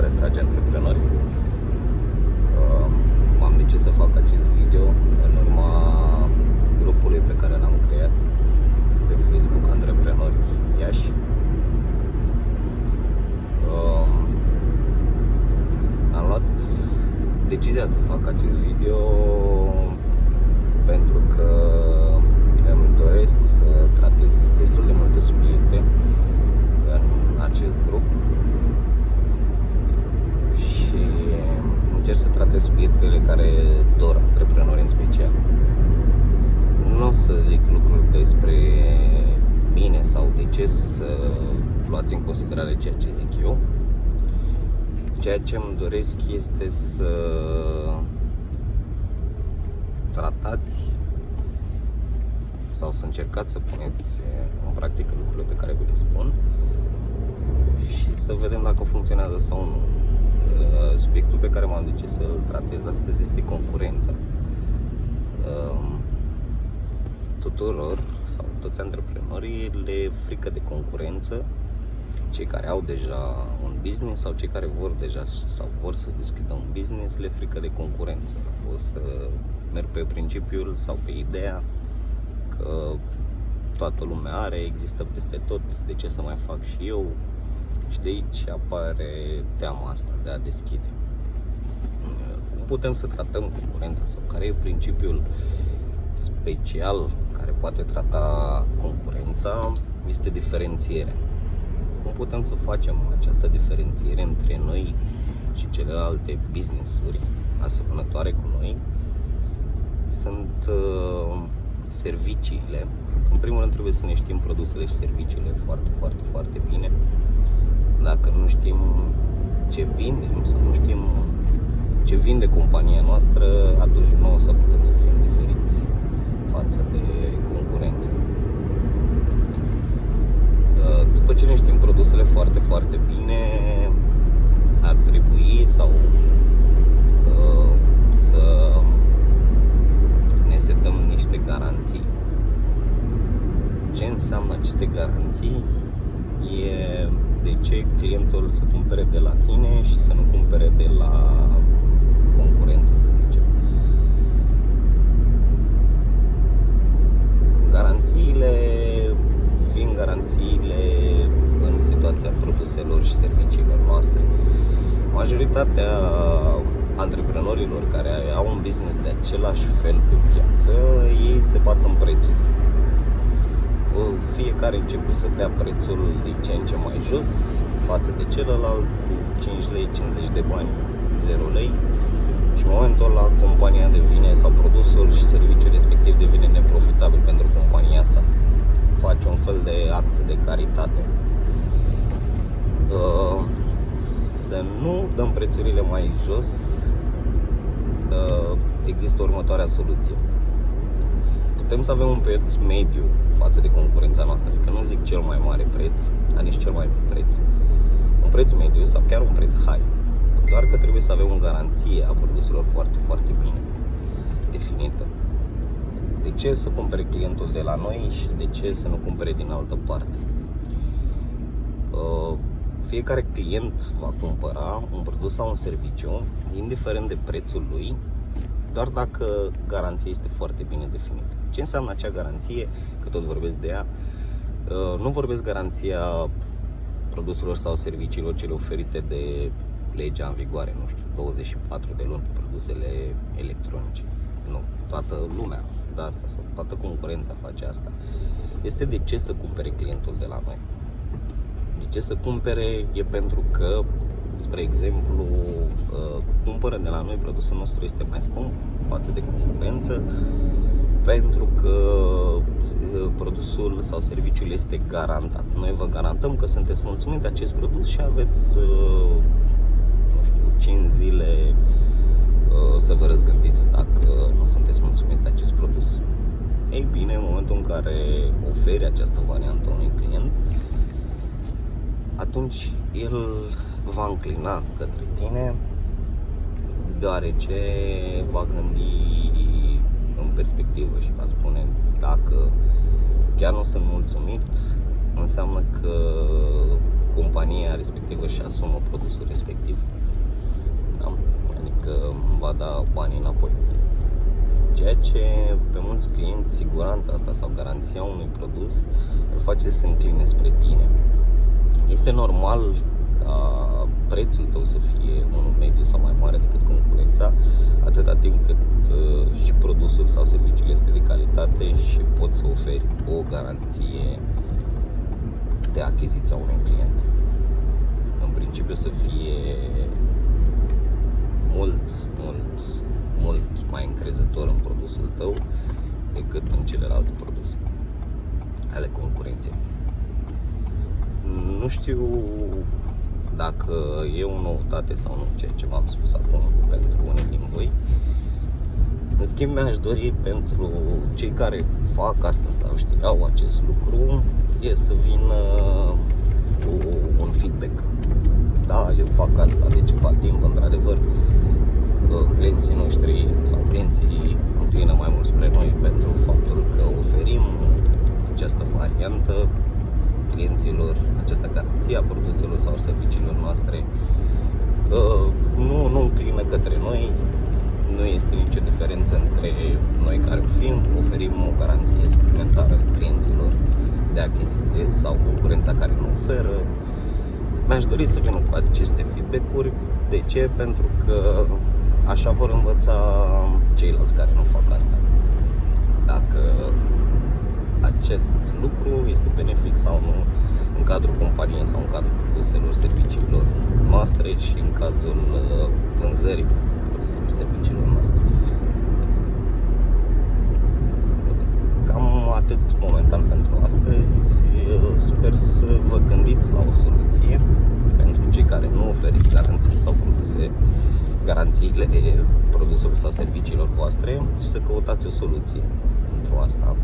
Salutare, dragi antreprenori! M-am decis să fac acest video în urma grupului pe care l-am creat pe Facebook, Antreprenori Iași. Am luat decizia să fac acest video pentru că îmi doresc să tratez destul de multe subiecte în acest grup și încerc să tratez subiectele care dor antreprenori în special. Nu o să zic lucruri despre mine sau de ce, să luați în considerare ceea ce zic eu. Ceea ce îmi doresc este să tratați sau să încercați să puneți în practică lucrurile pe care vi le spun și să vedem dacă funcționează sau nu. Subiectul pe care m-am decis să-l tratez astăzi este concurența. Tuturor sau toți antreprenorii le frică de concurență, cei care au deja un business sau cei care vor deja sau vor să deschidă un business, le frică de concurență. O să merg pe principiul sau pe ideea că toată lumea are, există peste tot, de ce să mai fac și eu? Și de aici apare teama asta de a deschide. Cum putem să tratăm concurența sau care e principiul special care poate trata concurența? Este diferențierea. Cum putem să facem această diferențiere între noi și celelalte business-uri asemănătoare cu noi? Sunt serviciile. În primul rând trebuie să ne știm produsele și serviciile foarte bine. Dacă nu știm ce vindem sau nu știm ce vinde compania noastră, atunci nu o să putem să fim diferiți față de concurență. După ce ne știm produsele foarte bine, ar trebui sau să ne setăm niște garanții. Ce înseamnă aceste garanții? E de ce clientul să cumpere de la tine și să nu cumpere de la concurență, să zicem. Garanțiile în situația produselor și serviciilor noastre. Majoritatea antreprenorilor care au un business de același fel pe piață, ei se bat în prețuri. Fiecare începe să dea prețul din ce în ce mai jos față de celălalt, cu 5 lei, 50 de bani, 0 lei, și în momentul ăla compania devine, sau produsul și serviciul respectiv devine neprofitabil pentru compania sa. Face un fel de act de caritate. Să nu dăm prețurile mai jos, există următoarea soluție. Putem să avem un preț mediu față de concurența noastră, adică nu zic cel mai mare preț, dar nici cel mai mic preț. Un preț mediu sau chiar un preț high. Doar că trebuie să avem o garanție a produselor foarte bine definită. De ce să cumpere clientul de la noi și de ce să nu cumpere din altă parte? Fiecare client va cumpăra un produs sau un serviciu, indiferent de prețul lui, doar dacă garanția este foarte bine definită. Ce înseamnă acea garanție? Că tot vorbesc de ea. Nu vorbesc garanția produselor sau serviciilor cele oferite de legea în vigoare, nu știu, 24 de luni pe produsele electronice. Nu, toată lumea de asta sau toată concurența face asta. Este de ce să cumpere clientul de la noi. De ce să cumpere? E pentru că, spre exemplu, cumpără de la noi, produsul nostru este mai scump față de concurență, pentru că produsul sau serviciul este garantat. Noi vă garantăm că sunteți mulțumiți de acest produs și aveți, nu știu, 5 zile să vă răzgândiți dacă nu sunteți mulțumiți de acest produs. Ei bine, în momentul în care oferi această variantă unui client, atunci el va înclina către tine, deoarece va gândi în perspectivă și va spune: dacă chiar nu sunt mulțumit, înseamnă că compania respectivă și asumă produsul respectiv. Da? Adică va da banii înapoi. Ceea ce pe mulți clienți siguranța asta sau garanția unui produs îl face să se încline spre tine. Este normal ca prețul tău să fie unul mediu sau mai mare decât concurența, atâta timp cât și produsul sau serviciul este de calitate și poți să oferi o garanție de achiziție a unui client. În principiu să fie mult mai încrezător în produsul tău decât în celelalte produse ale concurenței. Nu știu dacă e o noutate sau nu, ceea ce v-am spus acum pentru unii din voi. În schimb, mi-aș dori pentru cei care fac asta sau știau acest lucru, e să vină cu un feedback. Da, eu fac asta de ceva timp, într-adevăr, clienții noștri sau clienții înclină mai mult spre noi pentru faptul că oferim această variantă clienților, această garanție a produselor sau serviciilor noastre. Nu înclină către noi, nu este nicio diferență între noi care oferim o garanție suplimentară clienților de achiziție sau concurența care nu oferă. Mi-aș dori să vină cu aceste feedback-uri. De ce? Pentru că așa vor învăța ceilalți care nu fac asta. Dacă acest lucru este benefic sau nu în cadrul companiei sau în cadrul produselor, serviciilor noastre și în cazul vânzării produselor, serviciilor noastre. Cam atât momentan pentru astăzi. Sper să vă gândiți la o soluție pentru cei care nu oferiți garanții sau garanțiile produselor sau serviciilor voastre și să căutați o soluție pentru asta.